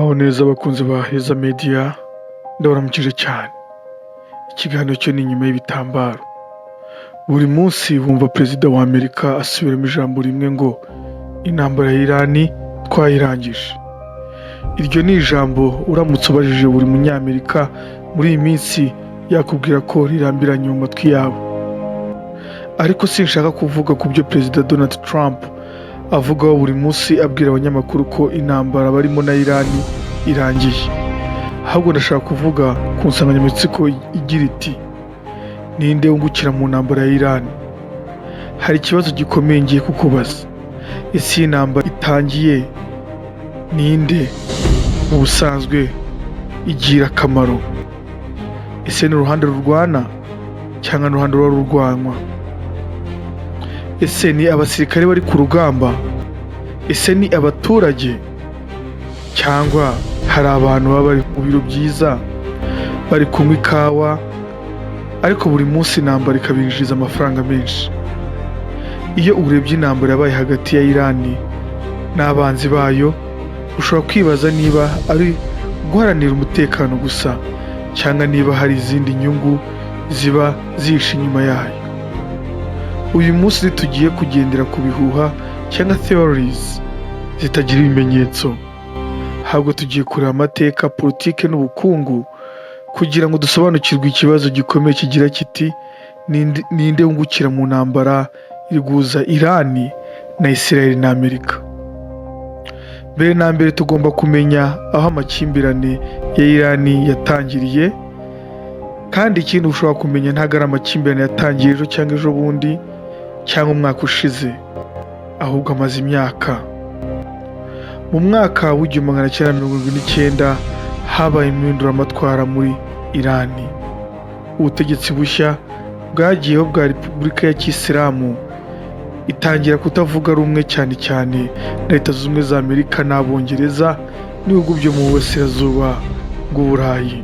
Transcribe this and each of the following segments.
Muraho neza abakunzi ba Heza Media, ndabaramukije cyane. Ikiganiro cyo ni inyuma y'ibitambaro. Buri munsi wumva perezida wa Amerika asubiramo ijambo rimwe ngo intambara ya Irani twayirangije. Iryo ni ijambo uramutse ubajije buri munyamerika muri iyi minsi yakubwira ko rirambiranye mu matwi yabo. Ariko sinshaka kuvuga ku byo perezida Donald Trump avugaho buri munsi abwira abanyamakuru ko intambara barimo na Irani irangiye. Ahubwo ndashaka kuvuga ku nsanganyamatsiko igira iti ninde wungukira mu ntambara ya Irani. Hari ikibazo gikomeye ngiye kukubaza. Ese iyi ntambara itangiye ninde mu busanzwe igira akamaro? Ese ni uruhande rurwana cyangwa n'uruhande ruba rurwanwa? Ese ni abasirikare bari ku rugamba? Ese ni abaturage? Cyangwa hari abantu baba bari mu biro byiza bari kunywa ikawa ariko buri munsi intambara ikabinjiriza amafaranga menshi? Iyo urebye intambara yabaye hagati ya Irani n'abanzi bayo, ushobora kwibaza niba ari guharanira umutekano gusa cyangwa niba hari izindi nyungu ziba zihishe inyuma yayo. Uyu munsi tugiye kugendera ku bihuha cyangwa theories zitagira ibimenyetso. Ahubwo tugiye kureba amateka, politike n'ubukungu kugira ngo dusobanukirwe ikibazo gikomeye kigira kiti ninde wungukira mu ntambara iri guhuza Irani na Israel na Amerika. Mbere na mbere tugomba kumenya aho amakimbirane ya Irani yatangiriye, kandi ikindi ushobora kumenya ntabwo ari amakimbirane yatangiye ejo cyangwa ejo bundi cyangwa umwaka ushize, ahubwo amaze imyaka. Mu mwaka w'1979 habaye impinduramatwara muri Irani. Ubutegetsi bushya bwagiyeho bwa Repubulika ya Kisilamu itangira kutavuga rumwe cyane cyane na Leta Zunze Ubumwe za Amerika n'Abongereza n'ibihugu byo mu burasirazuba bw'Uburayi.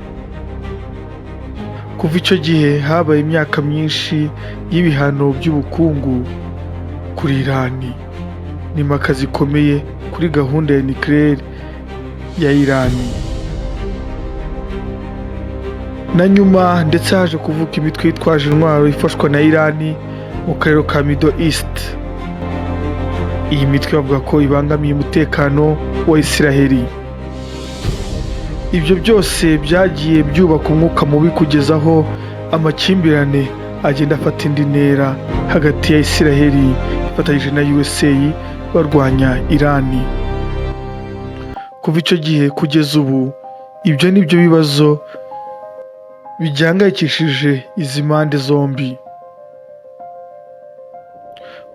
Kuva icyo gihe habaye imyaka myinshi y'ibihano by'ubukungu kuri Irani n'impaka zikomeye kuri gahunda ya nucleaire ya Irani. Na nyuma ndetse haje kuvuka imitwe yitwaje intwaro ifashwa na Irani mu karere ka Middle East. Iyi mitwe bavuga ko ibangamiye umutekano wa Israeli. Ibyo byose byagiye byubaka umwuka mubi kugeza aho amakimbirane agenda afata indi ntera hagati ya Israeli ifatanyije na USA barwanya Irani. Kuva icyo gihe kugeza ubu, ibyo ni byo bibazo bijyangayikishije izi mpande zombi.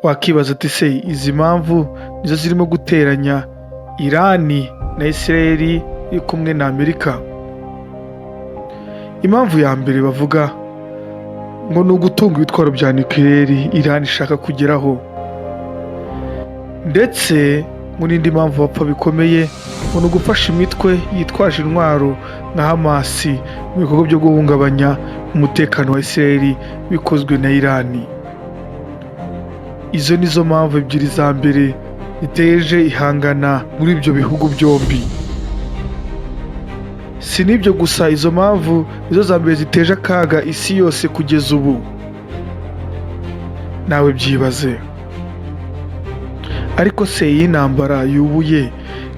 Wakibaza ati se izi mpamvu nizo zirimo guteranya Irani na Israeli iri kumwe na Amerika? Impamvu ya mbere bavuga ngo ni ugutunga ibitwaro bya nucleaire Irani ishaka kugeraho, ndetse ngo n'indi mpamvu bapfa bikomeye ngo ni ugufasha imitwe yitwaje intwaro nka Hamas mu bikorwa byo guhungabanya umutekano wa Israeli bikozwe na Irani. Izo nizo mpamvu ebyiri za mbere ziteje ihangana muri ibyo bihugu byombi. Si n'ibyo gusa, izo mpamvu nizo za mbere ziteje akaga isi yose kugeza ubu. Nawe byibaze. Ariko se iyi ntambara yubuye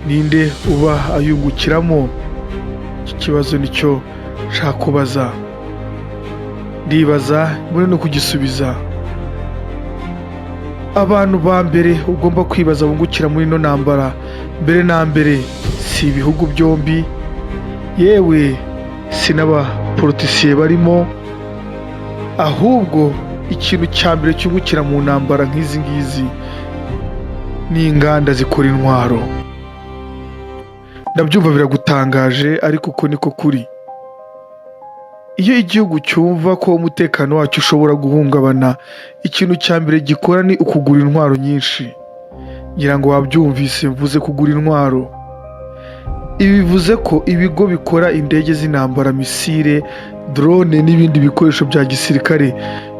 ninde uba ayungukiramo? Iki kibazo nicyo nshaka kubaza. Ndibaza mbone no kugisubiza. Abantu ba mbere ugomba kwibaza bungukira muri ino ntambara mbere na mbere si ibihugu byombi, yewe si n'abapolitisiye barimo, ahubwo ikintu cya mbere cyungukira mu ntambara nk'izi ngizi ni inganda zikora intwaro. Ndabyumva biragutangaje, ariko uko niko kuri. Iyo igihugu cyumva ko umutekano wacyo ushobora guhungabana, ikintu cya mbere gikora ni ukugura intwaro nyinshi. Ngira ngo wabyumvise mvuze kugura intwaro. Ibi bivuze ko ibigo bikora indege z'intambara, misile, drone n'ibindi bikoresho bya gisirikare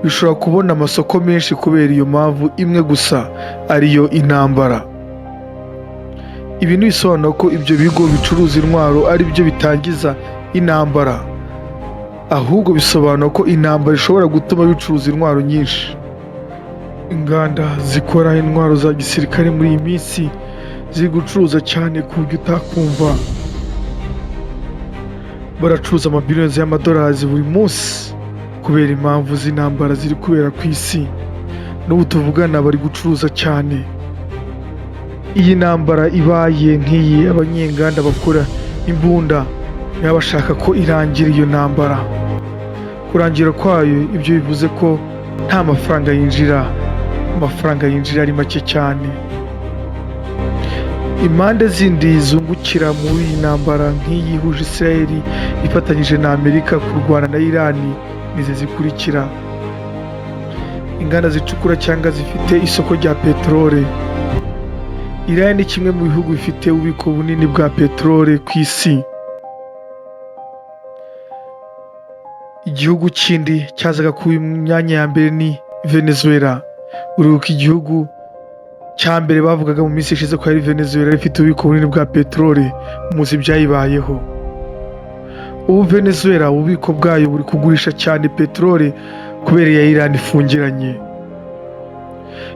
bishobora kubona amasoko menshi kubera iyo mpamvu imwe gusa, ariyo intambara. Ibi ntibisobanura ko ibyo bigo bicuruza intwaro ari byo bitangiza intambara, ahubwo bisobanura ko intambara ishobora gutuma bicuruza intwaro nyinshi. Inganda zikora intwaro za gisirikare muri iyi minsi ziri gucuruza cyane ku buryo utakumva. Baracuruza amabiliyoni y'amadolari buri munsi kubera impamvu z'intambara ziri kubera ku isi. N'ubu tuvugana bari gucuruza cyane. Iyi ntambara ibaye nk'iyi, abanyenganda bakora imbunda baba bashaka ko irangira iyo ntambara. Kurangira kwayo ibyo bivuze ko nta mafaranga yinjira, amafaranga yinjira ari make cyane. Impande zindi zungukira muri iyi ntambara nk'iyi ihuje Israel ifatanyije na Amerika kurwana na Iran nize zikurikira. Inganda zicukura cyangwa zifite isoko rya peteroli. Iran ni kimwe mu bihugu bifite ububiko bunini bwa peteroli ku isi. Igihugu kindi cyazaga ku myanya ya mbere ni Venezuela. Uribuka igihugu cya mbere bavugaga mu minsi ishize ko ari Venezuela ifite ububiko bunini bwa peteroli, muzi byayibayeho. Ubu Venezuela ububiko bwayo buri kugurisha cyane peteroli kubera ya Iran ifungiranye.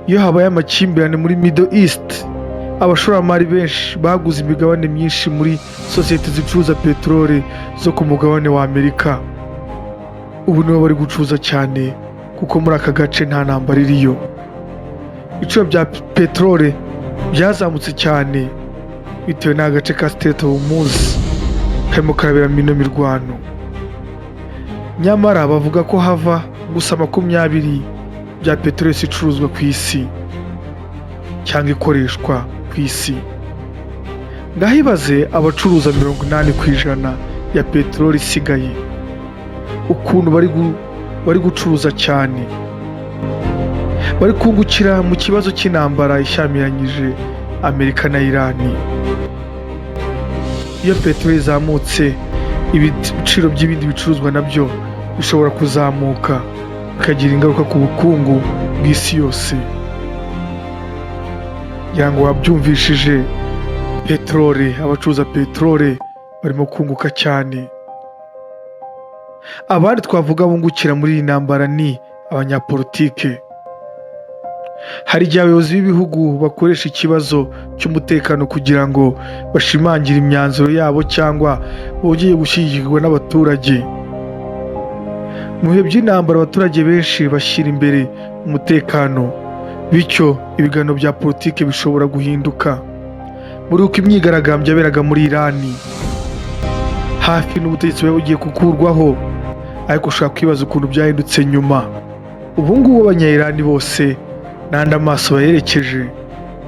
Iyo habaye amakimbirane muri Middle East, abashoramari benshi baguze imigabane myinshi muri sosiyete zicuruza peteroli zo ku mugabane wa Amerika. Ubu nibo bari gucuruza cyane kuko muri aka gace nta ntambara iriyo. Ibiciro bya peteroli byazamutse cyane bitewe n'agace ka Strait of Hormuz karimo karaberamo ino mirwano. Nyamara bavuga ko hava gusa 20 bya peteroli icuruzwa ku isi cyangwa ikoreshwa ku isi. Ngahibaze abacuruza 80% ya peteroli isigaye ukuntu bari gucuruza cyane, bari kungukira mu kibazo cy'intambara ishyamiranyije Amerika na Iran. Iyo peteroli izamutse, ibiciro by'ibindi bicuruzwa nabyo bishobora kuzamuka bikagira ingaruka ku bukungu bw'isi yose. Kugira ngo wabyumvishije, peteroli, abacuruza peteroli barimo kunguka cyane. Abandi twavuga bungukira muri iyi ntambara ni abanyapolitike. Hari igihe abayobozi b'ibihugu bakoresha ikibazo cy'umutekano kugira ngo bashimangire imyanzuro yabo cyangwa bongeye gushyigikirwa n'abaturage. Mu bihe by'intambara abaturage benshi bashyira imbere umutekano, bityo ibiganiro bya politiki bishobora guhinduka. Muri uko imyigaragambyo yaberaga muri Iran, hafi n'ubutegetsi bwari bugiye gukurwaho, ariko ushobora kwibaza ukuntu byahindutse nyuma. Ubu ngubu abanya-Iran bose n'andi amaso bayerekeje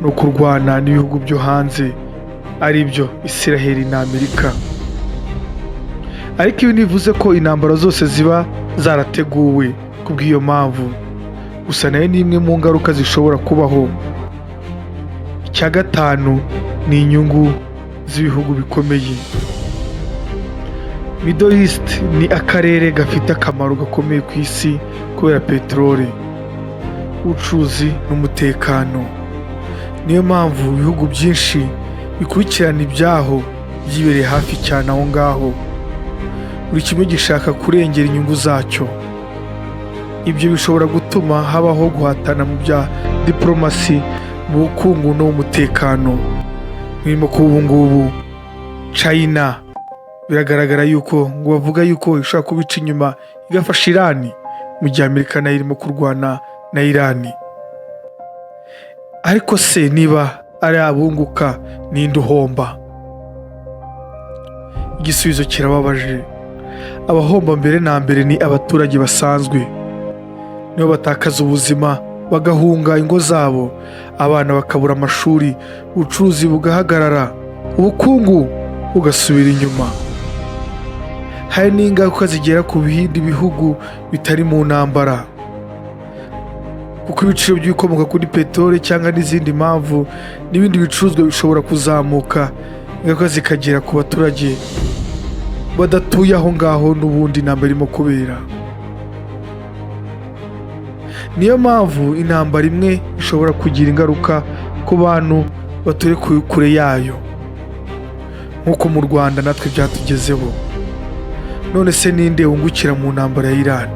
no kurwana n'ibihugu byo hanze, ari byo Israel na Amerika. Ariko ibi ntibivuze ko intambara zose ziba zarateguwe kubw'iyo mpamvu, gusa nayo ni imwe mu ngaruka zishobora kubaho. Icya gatanu ni inyungu z'ibihugu bikomeye. Middle East ni akarere gafite akamaro gakomeye ku isi kubera peteroli, ubucuruzi n'umutekano. Niyo mpamvu ibihugu byinshi bikurikirana ibyaho byibereye hafi cyane aho ngaho. Buri kimwe gishaka kurengera inyungu zacyo. Ibyo bishobora gutuma habaho guhatana mu bya diplomasi, mu bukungu no mu mutekano. Birimo kuba ubu ngubu China biragaragara yuko ngo bavuga yuko ishobora kubica inyuma igafasha Iran, mu gihe Amerika nayo irimo kurwana na Iran. Ariko se niba ari abunguka ninde uhomba? Igisubizo kirababaje. Abahomba mbere na mbere ni abaturage basanzwe. Nibo batakaza ubuzima, bagahunga ingo zabo, abana bakabura amashuri, ubucuruzi bugahagarara, ubukungu bugasubira inyuma. Hari n'ingaruka zigera ku bindi bihugu bitari mu ntambara, kuko ibiciro by'ibikomoka kuri peteroli cyangwa n'izindi mpamvu n'ibindi bicuruzwa bishobora kuzamuka, ingaruka zikagera ku baturage badatuye aho ngaho n'ubundi intambara irimo kubera. Niyo mpamvu intambara imwe ishobora kugira ingaruka ku bantu batuye kure yayo. nk'uko mu Rwanda natwe byatugezeho. None se ninde wungukira mu ntambara ya Iran?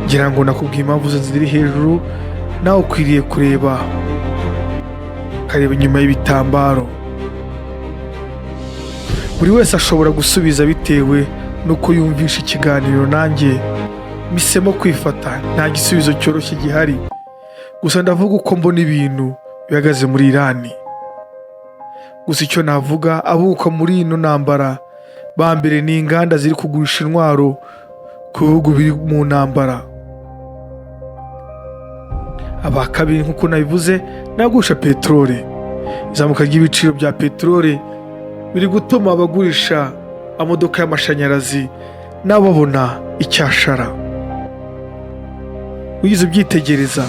Ngira ngo nakubwiye impamvu ziri hejuru, nawe ukwiriye kureba inyuma y'ibitambaro. Buri wese ashobora gusubiza bitewe n'uko yumvisha ikiganiro. Nanjye mpisemo kwifata, nta gisubizo cyoroshye gihari, gusa ndavuga uko mbona ibintu bihagaze muri Iran. Gusa icyo navuga, abuka muri ino ntambara ba mbere ni inganda ziri kugurisha intwaro ku bihugu biri mu ntambara. Aba kabiri nk'uko nabivuze nagusha peteroli. Izamuka ry'ibiciro bya peteroli biri gutuma abagurisha amamodoka y'amashanyarazi nabo babona icyashara. Wigize ubyitegereza,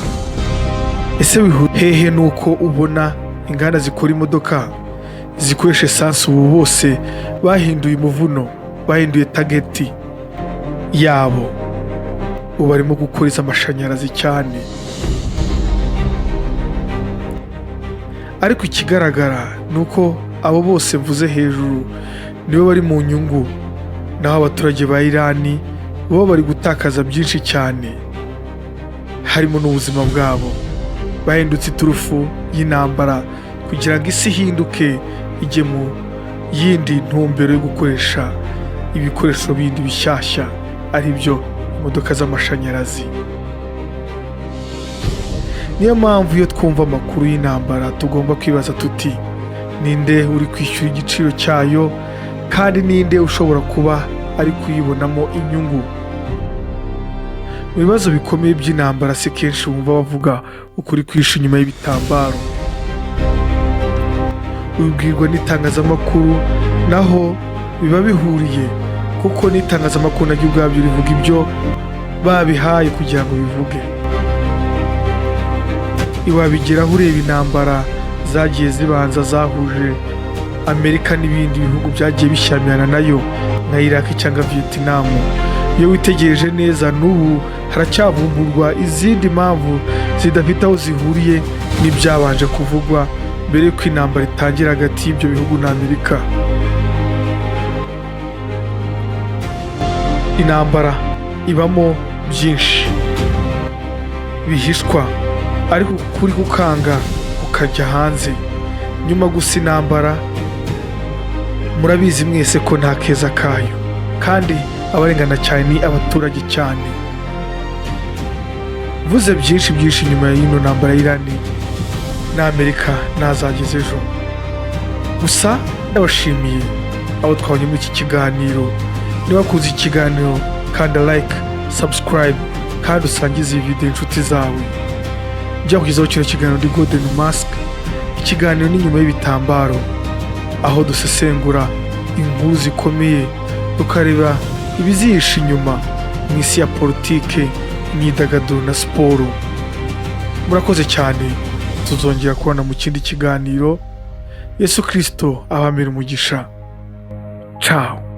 ese hehe nuko ubona inganda zikora imodoka zikoresha esansi ubu bose bahinduye umuvuno, bahinduye tageti yabo, ubu barimo gukora amashanyarazi cyane. Ariko ikigaragara nuko abo bose mvuze hejuru nibo bari mu nyungu, naho abaturage ba Iran bo bari gutakaza byinshi cyane, harimo n'ubuzima bwabo. Bahindutse iturufu y'intambara kugira ngo isi ihinduke ijye mu yindi ntumbero yo gukoresha ibikoresho bindi bishyashya, ari byo imodoka z'amashanyarazi. Niyo mpamvu iyo twumva amakuru y'intambara tugomba kwibaza tuti, ninde uri kwishyura igiciro cyayo, kandi ninde ushobora kuba ari kuyibonamo inyungu? Mu bibazo bikomeye by'intambara si kenshi wumva bavuga ukuri kwishe inyuma y'ibitambaro. Ubibwirwa n'itangazamakuru, naho biba bihuriye, kuko n'itangazamakuru naryo ubwabyo rivuga ibyo babihaye kugira ngo bivuge. Iwabigeraho ureba intambara zagiye zibanza zahuje Amerika n'ibindi bihugu byagiye bishyamirana nayo nka Iraq cyangwa Vietnam. Iyo witegereje neza, n'ubu haracyavumburwa izindi mpamvu zidafite aho zihuriye n'ibyabanje kuvugwa mbere y'uko intambara itangira hagati y'ibyo bihugu na Amerika. Intambara ibamo byinshi bihishwa, ariko kuri gukanga ukajya hanze nyuma. Gusa intambara murabizi mwese ko nta keza kayo, kandi abarengana cyane ni abaturage cyane. Vuze byinshi nyuma y'ino ntambara ya Iran na Amerika nazageze ejo. Gusa ndabashimiye abo twabonye muri iki kiganiro. Niba wakunze ikiganiro, kanda like, subscribe, kandi usangize iyi video inshuti zawe. Njya kugezaho kino kiganiro ndi Golden Mask. Ikiganiro ni nyuma y'ibitambaro, aho dusesengura inkuru zikomeye, tukareba ibizihishe inyuma mu isi ya politike, imyidagaduro na siporo. Murakoze cyane, tuzongera kubona mu kindi kiganiro. Yesu Kristo abamere umugisha. Ciao.